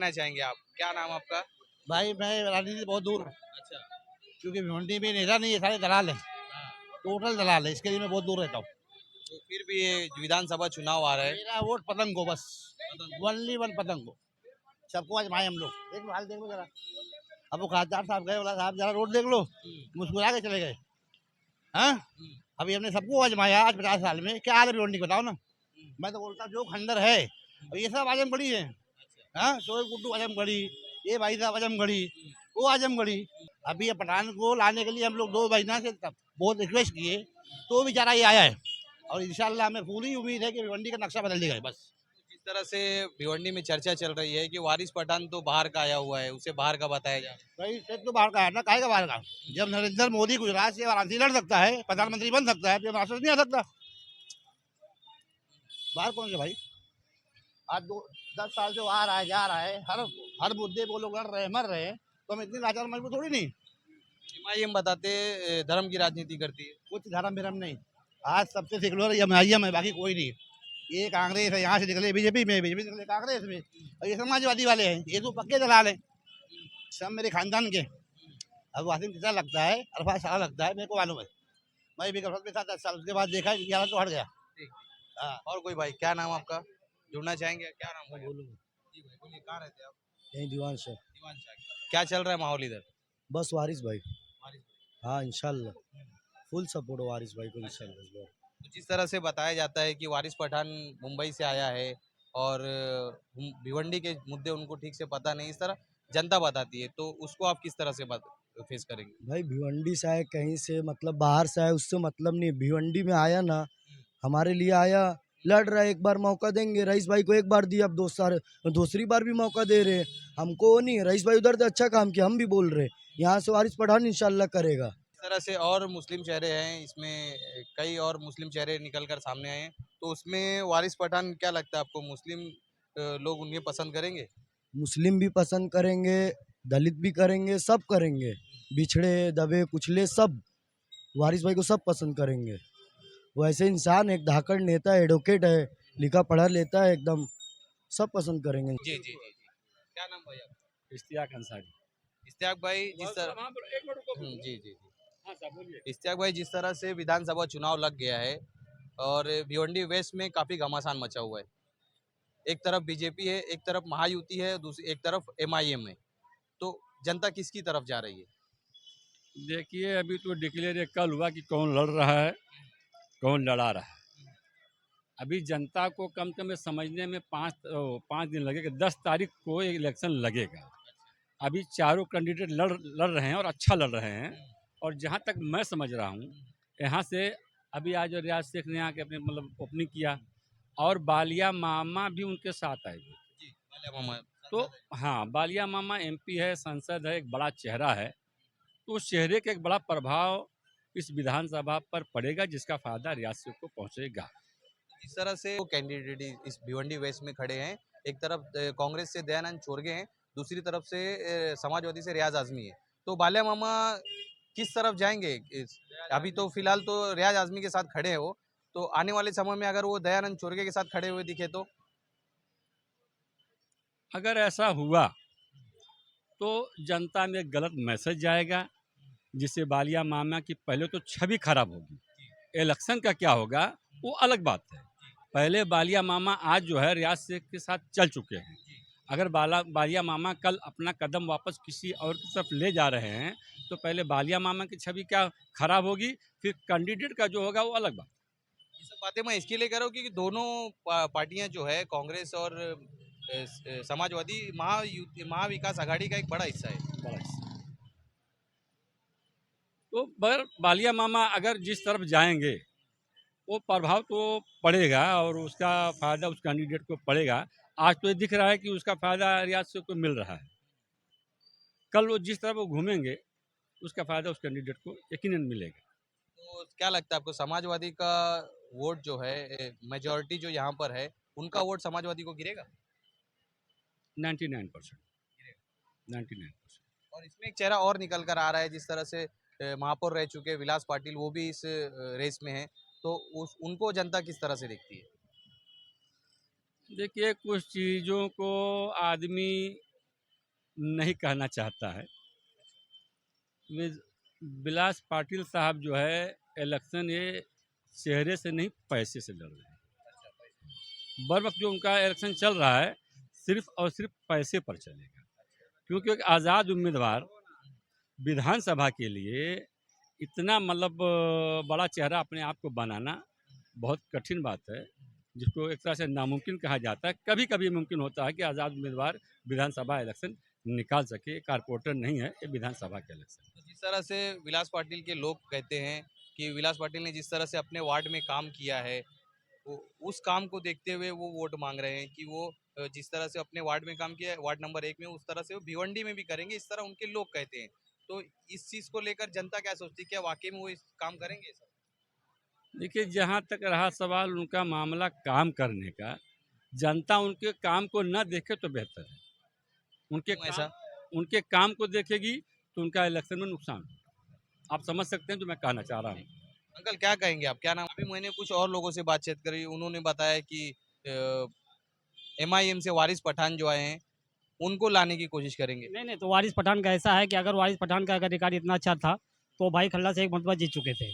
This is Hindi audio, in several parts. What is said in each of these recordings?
कहना चाहेंगे आप? क्या नाम आपका? भाई मैं राजनीति से बहुत दूर हूँ, अच्छा। क्योंकि भिवंडी में नेता नहीं है, सारे दलाल है, हाँ। टोटल दलाल है, इसके लिए मैं बहुत दूर रहता हूँ। तो फिर भी ये विधानसभा चुनाव आ रहा है। मेरा वोट पतंग को बस, पतंग को। ओनली वन पतंग को, सबको आजमाए हम लोग। देख लो हाल, देख लो जरा, अब वो खासदार साहब गए, बोला साहब जरा रोड देख लो, मुस्कुरा के चले गए। हाँ, अभी हमने सबको आजमाया आज 50 साल में, क्या हाल है भिवंडी बताओ ना। मैं तो बोलता हूँ जो खंडर है, और ये सब आजमगढ़ी है। हाँ, शोएब गुड्डू आजमगढ़ी, ये भाई साहब आजमगढ़ी, वो आजमगढ़ी। अभी ये पठान को लाने के लिए हम लोग 2 महीना से तब बहुत रिक्वेस्ट किए, तो बेचारा ये आया है, और इंशाल्लाह हमें पूरी उम्मीद है कि भिवंडी का नक्शा बदल देगा बस। जिस तरह से भिवंडी में चर्चा चल रही है कि वारिस पठान तो बाहर का आया हुआ है, उसे बाहर का बताया जा रहा है। भाई स्टेट तो बाहर का है ना, काहे का बाहर का। जब नरेंद्र मोदी गुजरात से वाराणसी लड़ सकता है, प्रधानमंत्री बन सकता है, तो महाराष्ट्र नहीं आ सकता। बाहर कौन से भाई, आज 10 साल जो आ रहा है जा रहा है, हर हर मुद्दे वो लोग लड़ रहे हैं, मर रहे हैं, तो हम इतनी लाचार मजबूत थोड़ी नहीं। एमआईएम बताते धर्म की राजनीति करती है। कुछ धर्म विरम नहीं, आज सबसे सेकुलर एमआईएम है, बाकी कोई नहीं। ये कांग्रेस है, यहाँ से निकले बीजेपी में, बीजेपी निकले कांग्रेस में, और ये समाजवादी वाले हैं, ये तो पक्के दलाल हैं, सब मेरे खानदान के। अब वासिम कितना लगता है, अरफात सारा लगता है, मेरे को मालूम है। मैं भी गलत में था 10 साल, उसके बाद देखा कि हालत तो हट गया। ठीक। हाँ, और कोई भाई, क्या नाम आपका? जुड़ना चाहेंगे? क्या नाम भाई? बोलूँ जी भाई बोलिए, कहाँ रहते हैं आप? यही दीवान से, दीवान शाह। क्या चल रहा है माहौल इधर? बस वारिस भाई। वारिस हाँ इंशाल्लाह, भाई। फुल सपोर्ट वारिस भाई को अच्छा। इंशाल्लाह इस बार। तो जिस तरह से बताया जाता है कि वारिस पठान मुंबई से आया है और भिवंडी के मुद्दे उनको ठीक से पता नहीं, इस तरह जनता बताती है, तो उसको आप किस तरह से फेस करेंगे? भाई भिवंडी से आए, कहीं से मतलब बाहर से आए, उससे मतलब नहीं, भिवंडी में आया ना, हमारे लिए आया, लड़ रहा है, एक बार मौका देंगे, रईस भाई को एक बार दिया, अब 2 साल दूसरी बार भी मौका दे रहे हैं हमको। वो नहीं, रईस भाई उधर से अच्छा काम किया, हम भी बोल रहे हैं, यहाँ से वारिस पठान इंशाल्लाह करेगा। इस तरह से और मुस्लिम चेहरे हैं इसमें, कई और मुस्लिम चेहरे निकल कर सामने आए हैं, तो उसमें वारिस पठान क्या लगता है आपको, मुस्लिम लोग उन्हें पसंद करेंगे? मुस्लिम भी पसंद करेंगे, दलित भी करेंगे, सब करेंगे, बिछड़े दबे कुचले सब वारिस भाई को सब पसंद करेंगे। वो ऐसे इंसान, एक धाकड़ नेता, एडवोकेट है, लिखा पढ़ा लेता है एकदम, सब पसंद करेंगे। जी जी जी जी। क्या नाम भाई आपका? इश्तियाक अंसारी। इश्तियाक भाई, जिस तरह जी जी जी, इश्तियाक भाई, जिस तरह से विधानसभा चुनाव लग गया है और भिवंडी वेस्ट में काफी घमासान मचा हुआ है, एक तरफ बीजेपी है, एक तरफ महायुति है, दूसरी एक तरफ एमआईएम है, तो जनता किसकी तरफ जा रही है? देखिए अभी तो डिक्लेयर कल हुआ कि कौन लड़ रहा है, कौन लड़ा रहा है। अभी जनता को कम से कम समझने में 5 दिन लगेगा, 10 तारीख को इलेक्शन लगेगा। अभी चारों कैंडिडेट लड़ रहे हैं और अच्छा लड़ रहे हैं। और जहाँ तक मैं समझ रहा हूँ, यहाँ से अभी आज रियाज शेख ने आके अपने मतलब ओपनिंग किया, और बालिया मामा भी उनके साथ आए हुए। जी, माल्या मामा तो सांसद है। हाँ, बालिया मामा एमपी है, सांसद है, एक बड़ा चेहरा है, तो उस चेहरे का एक बड़ा प्रभाव इस विधानसभा पर पड़ेगा, जिसका फायदा रियाज शेख को पहुंचेगा। जिस तरह से वो कैंडिडेट इस भिवंडी वेस्ट में खड़े हैं, एक तरफ कांग्रेस से दयानंद चोरगे हैं, दूसरी तरफ से समाजवादी से रियाज आजमी है, तो बाल्या मामा किस तरफ जाएंगे अभी तो फिलहाल तो रियाज आजमी के साथ खड़े हैं वो, तो आने वाले समय में अगर वो दयानंद चोरगे के साथ खड़े हुए दिखे तो? अगर ऐसा हुआ तो जनता में एक गलत मैसेज जाएगा, जिससे बालिया मामा की पहले तो छवि खराब होगी। इलेक्शन का क्या होगा वो अलग बात है। पहले बालिया मामा आज जो है रियाज शेख के साथ चल चुके हैं। अगर बालिया मामा कल अपना कदम वापस किसी और की तरफ ले जा रहे हैं, तो पहले बालिया मामा की छवि क्या खराब होगी, फिर कैंडिडेट का जो होगा वो अलग बात। ये सब बातें मैं इसके लिए कर रहा हूँ कि दोनों पार्टियां जो है, कांग्रेस और समाजवादी महाविकास आघाड़ी का एक बड़ा हिस्सा है। बड़ा हिस्सा। तो पर बालिया मामा अगर जिस तरफ जाएंगे वो प्रभाव तो पड़ेगा, और उसका फायदा उस कैंडिडेट को पड़ेगा। आज तो ये दिख रहा है कि उसका फायदा रियाज शेख को मिल रहा है, कल वो जिस तरफ वो घूमेंगे उसका फायदा उस कैंडिडेट को यकीनन मिलेगा। तो क्या लगता है आपको, समाजवादी का वोट जो है, मेजोरिटी जो यहाँ पर है, उनका वोट समाजवादी को गिरेगा? 99%। 99%। और इसमें एक चेहरा और निकल कर आ रहा है, जिस तरह से महापौर रह चुके विलास पाटिल, वो भी इस रेस में है, तो उनको जनता किस तरह से देखती है? देखिए कुछ चीज़ों को आदमी नहीं कहना चाहता है। वे विलास पाटिल साहब जो है इलेक्शन ये चेहरे से नहीं पैसे से लड़ रहे हैं। बर वक्त जो उनका इलेक्शन चल रहा है सिर्फ और सिर्फ पैसे पर चलेगा, क्योंकि एक आज़ाद उम्मीदवार विधानसभा के लिए इतना मतलब बड़ा चेहरा अपने आप को बनाना बहुत कठिन बात है, जिसको एक तरह से नामुमकिन कहा जाता है। कभी कभी मुमकिन होता है कि आज़ाद उम्मीदवार विधानसभा इलेक्शन निकाल सके, कारपोरेटर नहीं है ये विधानसभा के इलेक्शन। तो जिस तरह से विलास पाटिल के लोग कहते हैं कि विलास पाटिल ने जिस तरह से अपने वार्ड में काम किया है, वो उस काम को देखते हुए वो वोट मांग रहे हैं कि वो जिस तरह से अपने वार्ड में काम किया है, वार्ड नंबर 1 में, उस तरह से वो भिवंडी में भी करेंगे, इस तरह उनके लोग कहते हैं। तो इस चीज को लेकर जनता क्या सोचती है, क्या वाकई में वो इस काम करेंगे सर? देखिए, जहाँ तक रहा सवाल उनका मामला काम करने का, जनता उनके काम को न देखे तो बेहतर है। उनके क्यों ऐसा? उनके काम को देखेगी तो उनका इलेक्शन में नुकसान होगा। आप समझ सकते हैं जो मैं कहना चाह रहा हूँ। अंकल क्या कहेंगे आप, क्या नाम? अभी मैंने कुछ और लोगों से बातचीत करी, उन्होंने बताया कि MIM से वारिस पठान जो आए हैं उनको लाने की कोशिश करेंगे। नहीं नहीं, तो वारिस पठान का ऐसा है कि अगर वारिस पठान का अगर रिकॉर्ड इतना अच्छा था तो भाई खल्ला से एक मरतबा जीत चुके थे।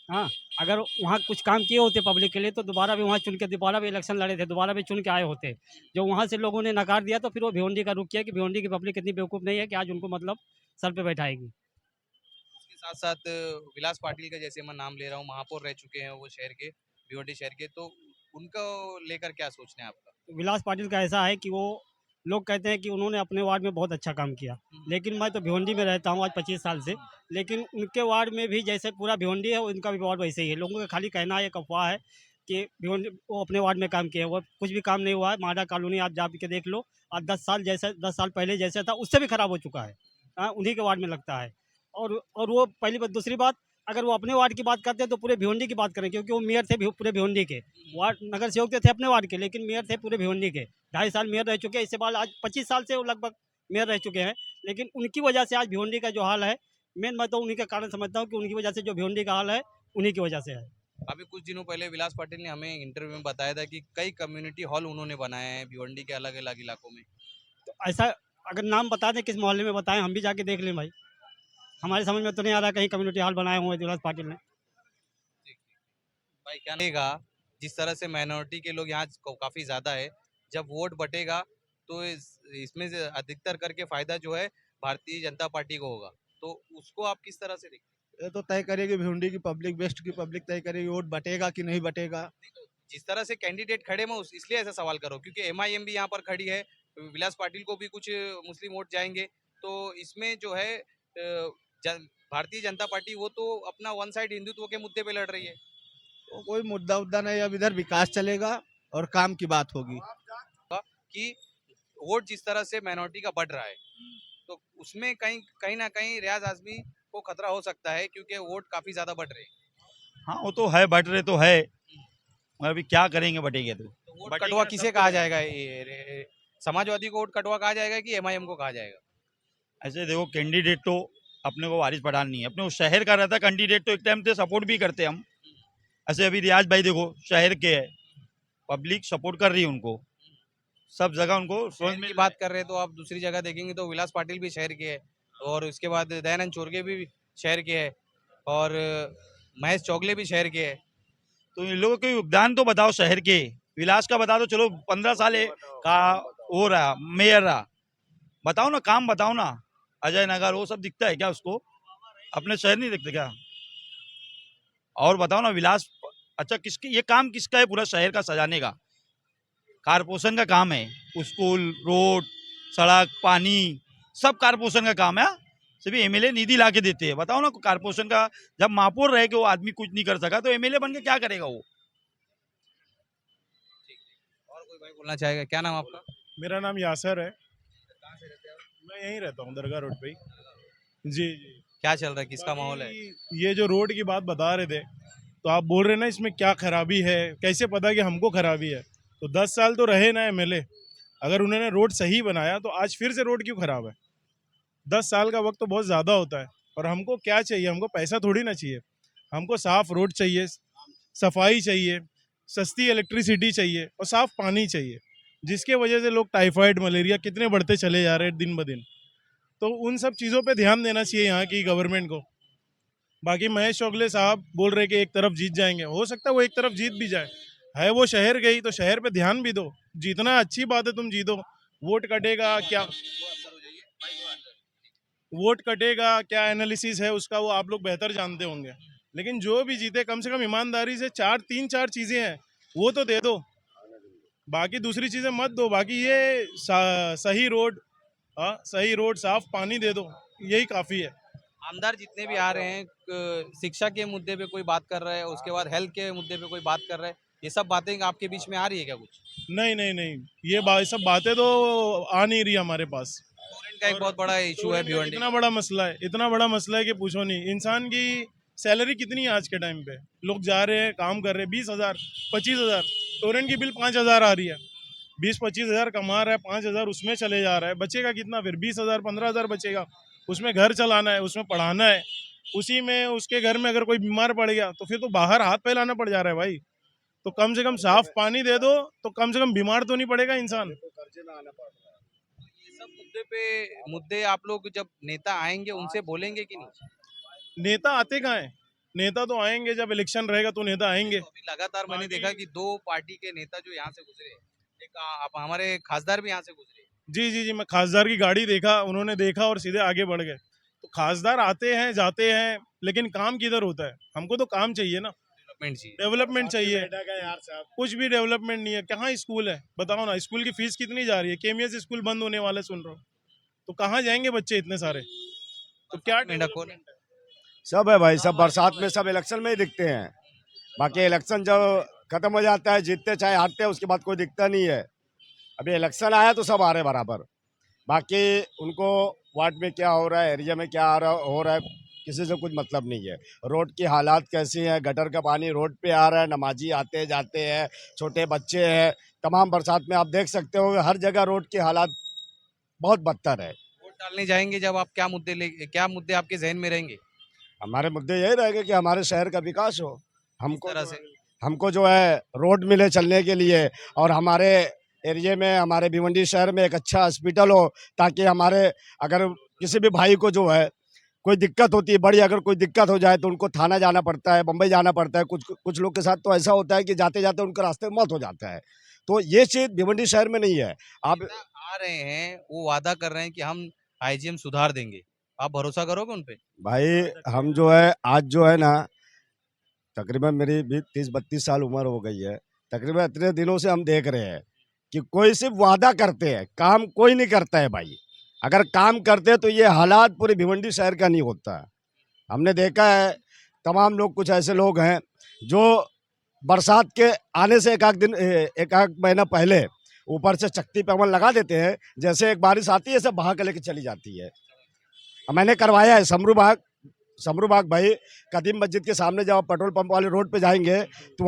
हाँ, अगर वहाँ कुछ काम किए होते पब्लिक के लिए तो दोबारा भी वहाँ चुन के दोबारा भी इलेक्शन लड़े थे, दोबारा भी चुन के आए होते। जो वहाँ से लोगों ने नकार दिया तो फिर वो भिवंडी का रुख किया कि भिवंडी की पब्लिक इतनी बेवकूफ़ नहीं है कि आज उनको मतलब सर पे बैठाएगी। उसके साथ साथ विलास पाटिल का जैसे मैं नाम ले रहा हूँ, महापौर रह चुके हैं वो शहर के, भिवंडी शहर के, तो उनको लेकर क्या सोचना है आपका? तो विलास पाटिल का ऐसा है कि वो लोग कहते हैं कि उन्होंने अपने वार्ड में बहुत अच्छा काम किया, लेकिन मैं तो भिवंडी में रहता हूँ आज 25 साल से, लेकिन उनके वार्ड में भी जैसे पूरा भिवंडी है उनका भी वार्ड वैसे ही है। लोगों का खाली कहना एक अफवाह है कि भिवंडी वो अपने वार्ड में काम किया है, वो कुछ भी काम नहीं हुआ है। माडा कॉलोनी आप जा के देख लो, आज 10 साल पहले जैसा था उससे भी खराब हो चुका है। हाँ, उन्हीं के वार्ड में लगता है। और वो पहली बात। दूसरी बात, अगर वो अपने वार्ड की बात करते हैं तो पूरे भिवंडी की बात करें, क्योंकि वो मेयर थे पूरे भिवंडी के। वार्ड नगर सेवक तो थे अपने वार्ड के, लेकिन मेयर थे पूरे भिवंडी के। 2.5 साल मेयर रह चुके हैं, इससे बाद आज 25 साल से वो लगभग मेयर रह चुके हैं। लेकिन उनकी वजह से आज भिवंडी का जो हाल है, मेन मैं तो उन्हीं का कारण समझता हूँ कि उनकी वजह से जो भिवंडी का हाल है उन्हीं की वजह से है। अभी कुछ दिनों पहले विलास पाटिल ने हमें इंटरव्यू में बताया था कि कई कम्युनिटी हॉल उन्होंने बनाए हैं भिवंडी के अलग अलग इलाकों में। तो ऐसा अगर नाम बता दें किस मोहल्ले में बताएं, हम भी जाके देख लें भाई। हमारे समझ में तो नहीं आ रहा कहीं कम्युनिटी हॉल बनाए हुए हैं विलास पाटिल ने। भाई क्या लगेगा, जिस तरह से माइनॉरिटी के लोग यहाँ काफी ज्यादा है, जब वोट बटेगा तो इसमें से अधिकतर करके फायदा जो है भारतीय जनता पार्टी को होगा, तो उसको आप किस तरह से देखते ये तो तय करेगी भिवंडी की पब्लिक, वेस्ट की पब्लिक तय करेगी वोट बटेगा कि नहीं बटेगा। हैं? जिस तरह से कैंडिडेट खड़े, मैं इसलिए ऐसा सवाल करो क्योंकि MIM भी यहाँ पर खड़ी है, विलास पाटिल को भी कुछ मुस्लिम वोट जाएंगे, तो इसमें जो है भारतीय जनता पार्टी वो तो अपना वन साइड हिंदुत्व के मुद्दे पे लड़ रही है। तो कोई मुद्दा उद्दा नहीं, अब इधर विकास चलेगा और काम की बात होगी। कि वोट जिस तरह से माइनॉरिटी का बढ़ रहा है, तो उसमें कहीं कहीं ना कहीं रियाज आजमी को खतरा हो सकता है, क्योंकि वोट काफी ज्यादा बढ़ रहे हैं। हाँ वो तो है, बढ़ रहे तो है, मगर अभी क्या करेंगे बटेंगे तो। तो वोट बटेगा कटवा तो किसे सब कहा कुछ है। जाएगा? समाजवादी को वोट कटवा कहा जाएगा कि MIM को कहा जाएगा? ऐसे देखो, कैंडिडेट तो अपने को वारिस पठान नहीं है, अपने वो शहर का रहता कैंडिडेट तो एक टाइम से सपोर्ट भी करते हम। ऐसे अभी रियाज भाई देखो शहर के है, पब्लिक सपोर्ट कर रही है उनको, सब जगह उनको शहर समझ में की बात कर रहे हैं तो आप दूसरी जगह देखेंगे तो विलास पाटिल भी शहर के है, और उसके बाद दयानंद चोरगे भी शहर के है, और महेश चौगले भी शहर के है। तो इन लोगों के योगदान तो बताओ शहर के। विलास का बता दो, चलो 15 साल का हो रहा मेयर रहा, बताओ ना काम, बताओ ना। अजय नगर वो सब दिखता है क्या उसको? अपने शहर नहीं दिखते क्या? और बताओ ना विलास, अच्छा किसके ये काम किसका है पूरा शहर का सजाने का? कारपोरेशन का काम है, स्कूल, रोड, सड़क, पानी, सब कारपोरेशन का काम है। सभी MLA निधि ला के देते हैं। बताओ ना कारपोरेशन का जब महापौर रहे कि वो आदमी कुछ नहीं कर सका तो MLA बन के क्या करेगा वो? और कोई भाई बोलना चाहेगा? क्या नाम आपका? मेरा नाम यासर है। मैं यहीं रहता हूँ दरगाह रोड पे ही। जी जी। क्या चल रहा है, किसका माहौल है? बाकी ये जो रोड की बात बता रहे थे, तो आप बोल रहे ना इसमें क्या खराबी है, कैसे पता कि हमको खराबी है? तो 10 साल तो रहे ना MLA, अगर उन्होंने रोड सही बनाया तो आज फिर से रोड क्यों खराब है? 10 साल का वक्त तो बहुत ज़्यादा होता है। और हमको क्या चाहिए? हमको पैसा थोड़ी ना चाहिए, हमको साफ़ रोड चाहिए, सफाई चाहिए, सस्ती इलेक्ट्रिसिटी चाहिए और साफ़ पानी चाहिए, जिसके वजह से लोग टाइफाइड, मलेरिया कितने बढ़ते चले जा रहे हैं दिन ब दिन। तो उन सब चीज़ों पे ध्यान देना चाहिए यहाँ की गवर्नमेंट को। बाकी महेश चौगले साहब बोल रहे कि एक तरफ जीत जाएंगे, हो सकता है वो एक तरफ जीत भी जाए, है वो शहर गई तो शहर पे ध्यान भी दो, जीतना अच्छी बात है, तुम जीतो। वोट कटेगा क्या, वोट कटेगा क्या एनालिसिस है उसका, वो आप लोग बेहतर जानते होंगे। लेकिन जो भी जीते कम से कम ईमानदारी से तीन चार चीजें हैं वो तो दे दो, बाकी दूसरी चीजें मत दो। बाकी ये सही रोड, सही रोड, साफ पानी दे दो, यही काफी है। आमदार जितने भी आ रहे हैं शिक्षा के मुद्दे पे कोई बात कर रहा है, उसके बाद हेल्थ के मुद्दे पे कोई बात कर रहा है, ये सब बातें आपके बीच में आ रही है क्या कुछ? नहीं नहीं नहीं, ये सब बातें तो आ नहीं रही हमारे पास। स्टूडेंट का एक बहुत बड़ा इशू है भिवंडी। इतना बड़ा मसला है, इतना बड़ा मसला है कि पूछो नहीं। इंसान की सैलरी कितनी है आज के टाइम पे, लोग जा रहे हैं काम कर रहे हैं, 20,000 25,000, टोरेंट की बिल 5,000 आ रही है, 20-25,000 कमा रहा है, 5,000 उसमें चले जा रहा है, बचेगा कितना फिर? 20,000 15,000 बचेगा, उसमें घर चलाना है, उसमें पढ़ाना है, उसी में उसके घर में अगर कोई बीमार पड़ गया तो फिर तो बाहर हाथ फैलाना पड़ जा रहा है भाई। तो कम से कम साफ पानी दे दो तो कम से कम बीमार तो नहीं पड़ेगा इंसान। ये सब मुद्दे आप लोग जब नेता आएंगे उनसे बोलेंगे कि नहीं? नेता आते कहाँ है? नेता तो आएंगे जब इलेक्शन रहेगा तो नेता आएंगे। तो अभी लगातार मैंने देखा कि 2 पार्टी के नेता जो यहाँ से गुजरे, एक आप हमारे खासदार भी यहाँ से गुजरे। जी जी जी, मैं खासदार की गाड़ी देखा, उन्होंने देखा और सीधे आगे बढ़ गए। तो खासदार आते हैं जाते हैं, लेकिन काम किधर होता है? हमको तो काम चाहिए ना, डेवलपमेंट चाहिए। कुछ भी डेवलपमेंट नहीं है। कहाँ स्कूल है बताओ ना, स्कूल की फीस कितनी जा रही है? केएमएस स्कूल बंद होने वाले सुन रहा हूँ, तो कहाँ जाएंगे बच्चे इतने सारे? तो क्या मेंढक सब है भाई, सब बरसात में सब इलेक्शन में ही दिखते हैं। बाकी इलेक्शन जब खत्म हो जाता है, जीतते चाहे हारते हैं, उसके बाद कोई दिखता नहीं है। अभी इलेक्शन आया तो सब आ रहे बराबर, बाकी उनको वार्ड में क्या हो रहा है, एरिया में क्या हो रहा है, किसी से कुछ मतलब नहीं है। रोड की हालात कैसी है, गटर का पानी रोड पे आ रहा है, नमाजी आते जाते हैं, छोटे बच्चे हैं, तमाम बरसात में आप देख सकते हो हर जगह रोड की हालात बहुत बदतर है। वोट डालने जाएंगे जब आप क्या मुद्दे आपके जहन में रहेंगे? हमारे मुद्दे यही रहेंगे कि हमारे शहर का विकास हो, हमको तरह से हमको जो है रोड मिले चलने के लिए, और हमारे एरिया में, हमारे भिवंडी शहर में एक अच्छा हॉस्पिटल हो, ताकि हमारे अगर किसी भी भाई को जो है कोई दिक्कत होती है बड़ी, अगर कोई दिक्कत हो जाए तो उनको थाना जाना पड़ता है, बम्बई जाना पड़ता है। कुछ लोग के साथ तो ऐसा होता है कि जाते जाते उनके रास्ते में मौत हो जाता है। तो ये चीज़ भिवंडी शहर में नहीं है। आप आ रहे हैं, वो वादा कर रहे हैं कि हम आईजीएम सुधार देंगे, आप भरोसा करोगे उन पे? भाई हम जो है आज जो है ना, तकरीबन मेरी भी 30-32 साल उम्र हो गई है, तकरीबन इतने दिनों से हम देख रहे हैं कि कोई सिर्फ वादा करते हैं, काम कोई नहीं करता है भाई। अगर काम करते तो ये हालात पूरे भिवंडी शहर का नहीं होता। हमने देखा है तमाम लोग, कुछ ऐसे लोग हैं जो बरसात के आने से एक आध महीना पहले ऊपर से चकती पे अमल लगा देते हैं, जैसे एक बारिश आती है सब बहा के लेके चली जाती है। मैंने करवाया है समरू बाग भाई, कदीम मस्जिद के सामने जब आप पेट्रोल पंप वाले रोड पे जाएंगे तो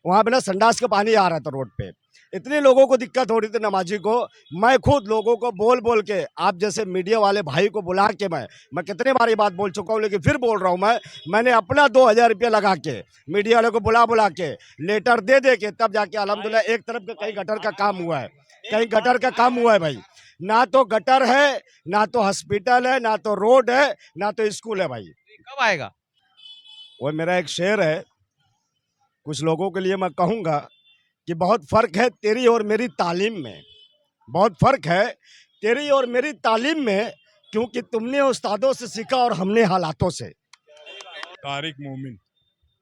वहाँ पे ना संडास का पानी आ रहा था रोड पे, इतने लोगों को दिक्कत हो रही थी नमाजी को। मैं खुद लोगों को बोल बोल के, आप जैसे मीडिया वाले भाई को बुला के, मैं कितने बार ये बात बोल चुका हूँ, लेकिन फिर बोल रहा हूँ, मैंने अपना 2,000 रुपया लगा के मीडिया वाले को बुला के लेटर दे के तब जाके अल्हम्दुलिल्लाह एक तरफ का कहीं गटर का काम हुआ है, कहीं गटर का काम हुआ है भाई। ना तो गटर है, ना तो हॉस्पिटल है, ना तो रोड है, ना तो स्कूल है भाई। कब आएगा? वो मेरा एक शेर है, कुछ लोगों के लिए मैं कहूँगा कि बहुत फ़र्क है तेरी और मेरी तालीम में, बहुत फ़र्क है तेरी और मेरी तालीम में, क्योंकि तुमने उस्तादों से सीखा और हमने हालातों से। तारिक मोमिन।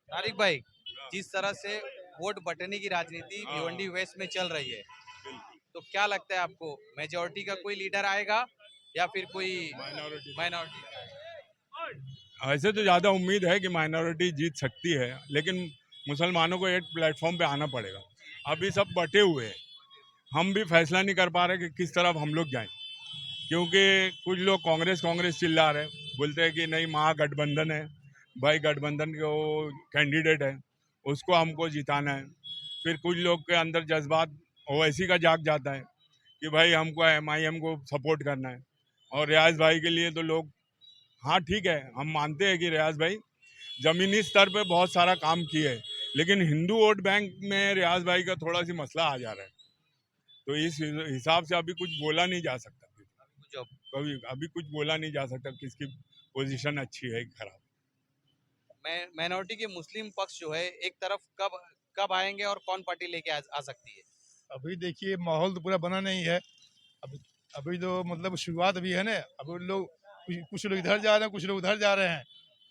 तारिक भाई, जिस तरह से वोट बटने की राजनीति भिवंडी वेस्ट में चल रही है, तो क्या लगता है आपको, मेजॉरिटी का कोई लीडर आएगा या फिर कोई माइनॉरिटी? ऐसे तो ज़्यादा उम्मीद है कि माइनॉरिटी जीत सकती है, लेकिन मुसलमानों को एक प्लेटफॉर्म पे आना पड़ेगा। अभी सब बटे हुए हैं, हम भी फैसला नहीं कर पा रहे कि किस तरफ हम लोग जाएं, क्योंकि कुछ लोग कांग्रेस चिल्ला रहे, बोलते हैं कि नहीं महागठबंधन है भाई, गठबंधन के वो कैंडिडेट है, उसको हमको जिताना है। फिर कुछ लोग के अंदर जज्बात ओवैसी का जाग जाता है कि भाई हमको MIM को सपोर्ट करना है। और रियाज भाई के लिए तो लोग, हाँ ठीक है, हम मानते हैं कि रियाज भाई ज़मीनी स्तर पे बहुत सारा काम किए है, लेकिन हिंदू वोट बैंक में रियाज भाई का थोड़ा सी मसला आ जा रहा है, तो इस हिसाब से अभी कुछ बोला नहीं जा सकता। जॉब। कभी अभी कुछ बोला नहीं जा सकता किसकी पोजीशन अच्छी है खराब। माइनॉरिटी के मुस्लिम पक्ष जो है एक तरफ कब कब आएंगे और कौन पार्टी लेके आ सकती है? अभी देखिए माहौल तो पूरा बना नहीं है। अभी अभी तो मतलब शुरुआत भी है ना। अभी लोग कुछ लोग इधर जा रहे हैं, कुछ लोग उधर जा रहे हैं।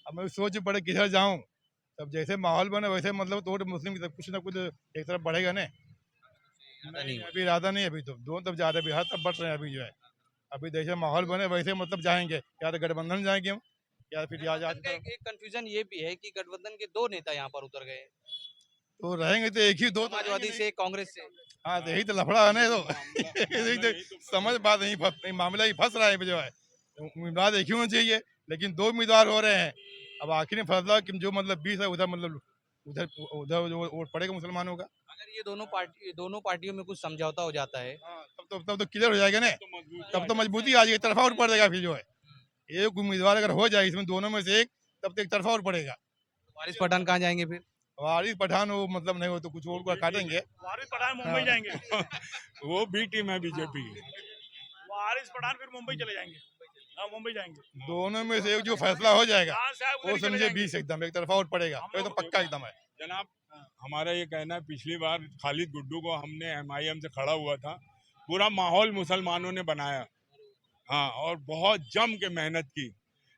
अब मैं सोच पड़े किधर जाऊं। तब जैसे माहौल बने वैसे मतलब तो मुस्लिम की तरफ कुछ ना कुछ एक तरफ बढ़ेगा ना। नहीं अभी इरादा नहीं है, अभी तो दोनों तरफ जा रहे हैं, बिहार तब बढ़ रहे हैं अभी जो है। अभी जैसे माहौल बने वैसे मतलब जाएंगे, या तो गठबंधन जाएंगे हम या फिर आजाद एक कंफ्यूजन ये भी है कि गठबंधन के 2 नेता यहाँ पर उतर गए हैं, तो रहेंगे तो एक ही दो तो समाजवादी से, कांग्रेस से। हाँ तो यही तो लफड़ा है ना। तो यही तो समझ बात नहीं मामला ही फंस रहा है जो है। उम्मीदवार एक ही होना चाहिए, लेकिन 2 उम्मीदवार हो रहे हैं। अब आखिर में फैसला कि जो मतलब 20 है उधर मतलब उधर उधर जो वोट पड़ेगा मुसलमानों का। अगर ये दोनों पार्टियों में कुछ समझौता हो जाता है, हाँ, तब तो क्लियर हो जाएगा ना। तब तो मजबूती आ जाएगी, तरफा वोट पड़ेगा फिर जो है। एक उम्मीदवार अगर हो जाए इसमें दोनों में से एक, तब तो एक तरफा वोट पड़ेगा। वारिस पठान कहाँ जाएंगे फिर? वारिस पठान वो मतलब नहीं हो तो कुछ और को काटेंगे। वारिस पठान मुंबई हाँ। जाएंगे। वो बी टीम है बीजेपी की। वारिस पठान फिर मुंबई चले जाएंगे। हाँ मुंबई जाएंगे। दोनों में से एक जो फैसला हो जाएगा खान साहब उधर वो ही चले समझे जाएंगे। 20 एकदम एक तरफा वोट पड़ेगा, हम ये तो लोग- पक्का एकदम है। जनाब हमारा ये कहना है, पिछली बार खालिद गुड्डू को हमने MIM से खड़ा हुआ था, पूरा माहौल मुसलमानों ने बनाया। हाँ, और बहुत जम के मेहनत की,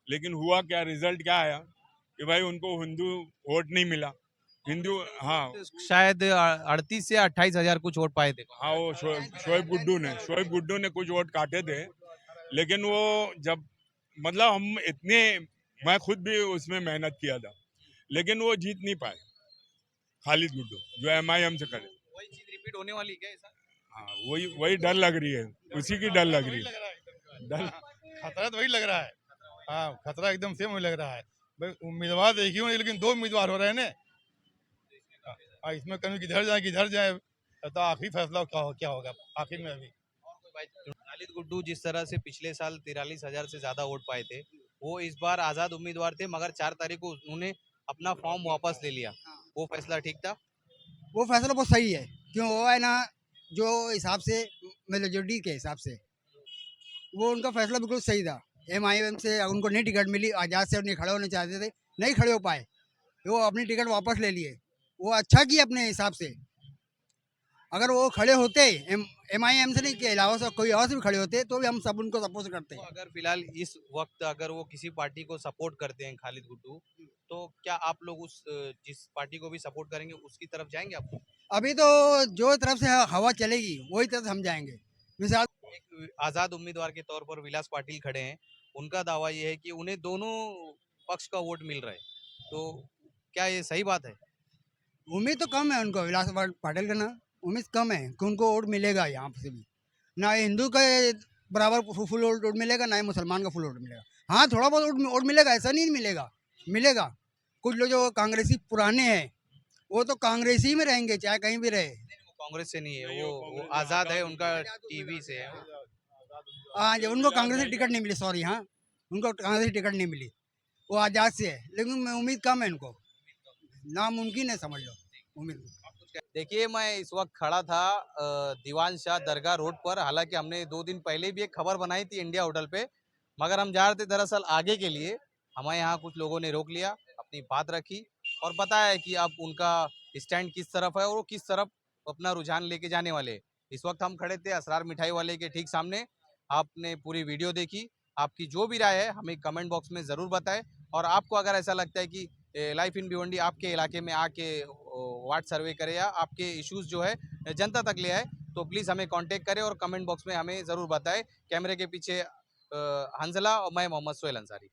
लेकिन हुआ क्या, रिजल्ट क्या आया कि भाई उनको हिंदू वोट नहीं मिला। हिंदू हाँ शायद 38 से 28 हजार कुछ वोट पाए थे। हाँ वो शोएब गुड्डू ने कुछ वोट काटे थे, लेकिन वो जब मतलब हम इतने, मैं खुद भी उसमें मेहनत किया था, लेकिन वो जीत नहीं पाए खालिद गुड्डू जो MIM से करे। वही चीज रिपीट होने वाली है क्या ऐसा? हाँ वही डर लग रही है, उसी की डर लग रही है। डर खतरा तो वही लग रहा है। हाँ खतरा एकदम सेम वही लग रहा है। भाई उम्मीदवार तो एक ही होंगे, लेकिन 2 उम्मीदवार हो रहे हैं ना। इसमें कभी किधर जाए तो आखिरी फैसला क्या होगा आखिर में। अभी खालिद गुड्डू जिस तरह से पिछले साल 43 हजार से ज्यादा वोट पाए थे, वो इस बार आजाद उम्मीदवार थे, मगर 4 तारीख को उन्होंने अपना फॉर्म वापस ले लिया। वो फैसला ठीक था? वो फैसला बहुत सही है। क्यों वो है ना, जो हिसाब से मेजोरिटी के हिसाब से वो उनका फैसला बिल्कुल सही था। MIM से उनको नहीं टिकट मिली, आज़ाद से नहीं खड़े होने चाहते थे, नहीं खड़े हो पाए, वो अपनी टिकट वापस ले लिए। वो अच्छा किया अपने हिसाब से। अगर वो खड़े होते MIM से नहीं के अलावा से कोई और से भी खड़े होते तो भी हम सब उनको सपोर्ट करते तो हैं। अगर फिलहाल इस वक्त अगर वो किसी पार्टी को सपोर्ट करते हैं खालिद गुड्डू, तो क्या आप लोग उस जिस पार्टी को भी सपोर्ट करेंगे उसकी तरफ जाएंगे आप? अभी तो जो तरफ से हवा चलेगी वही तरफ हम जाएंगे। मिसाल एक आजाद उम्मीदवार के तौर पर विलास पाटिल खड़े हैं, उनका दावा ये है कि उन्हें दोनों पक्ष का वोट मिल रहा है, तो क्या ये सही बात है? उम्मीद तो कम है उनको, विलास पाटिल का ना उम्मीद कम है कि उनको वोट मिलेगा यहाँ से भी। ना हिंदू के बराबर फुल वोट मिलेगा, ना ही मुसलमान का फुल वोट मिलेगा। हाँ थोड़ा बहुत वोट मिलेगा, ऐसा नहीं मिलेगा, मिलेगा। कुछ लोग जो कांग्रेसी पुराने हैं वो तो कांग्रेसी में रहेंगे चाहे कहीं भी रहे। वो कांग्रेस से नहीं है, वो आजाद है, उनका टीवी से है। हाँ जब उनको कांग्रेस से टिकट नहीं मिली, सॉरी, हाँ उनको कांग्रेस से टिकट नहीं मिली, वो आज़ाद से है, लेकिन उम्मीद कम है उनको, नामुमकिन है समझ लो उम्मीद। देखिए मैं इस वक्त खड़ा था दीवान शाह दरगाह रोड पर। हालांकि हमने 2 दिन पहले भी एक खबर बनाई थी इंडिया होटल पे, मगर हम जा रहे थे दरअसल आगे के लिए। हमें यहाँ कुछ लोगों ने रोक लिया, अपनी बात रखी और बताया कि अब उनका स्टैंड किस तरफ है और वो किस तरफ अपना रुझान लेके जाने वाले हैं। इस वक्त हम खड़े थे असरार मिठाई वाले के ठीक सामने। आपने पूरी वीडियो देखी, आपकी जो भी राय है हमें कमेंट बॉक्स में ज़रूर बताएं। और आपको अगर ऐसा लगता है कि लाइफ इन भिवंडी आपके इलाके में आके वार्ड सर्वे करे या आपके इश्यूज जो है जनता तक ले आए, तो प्लीज़ हमें कांटेक्ट करें और कमेंट बॉक्स में हमें ज़रूर बताएं। कैमरे के पीछे हंजला और मैं मोहम्मद सोहेल अंसारी।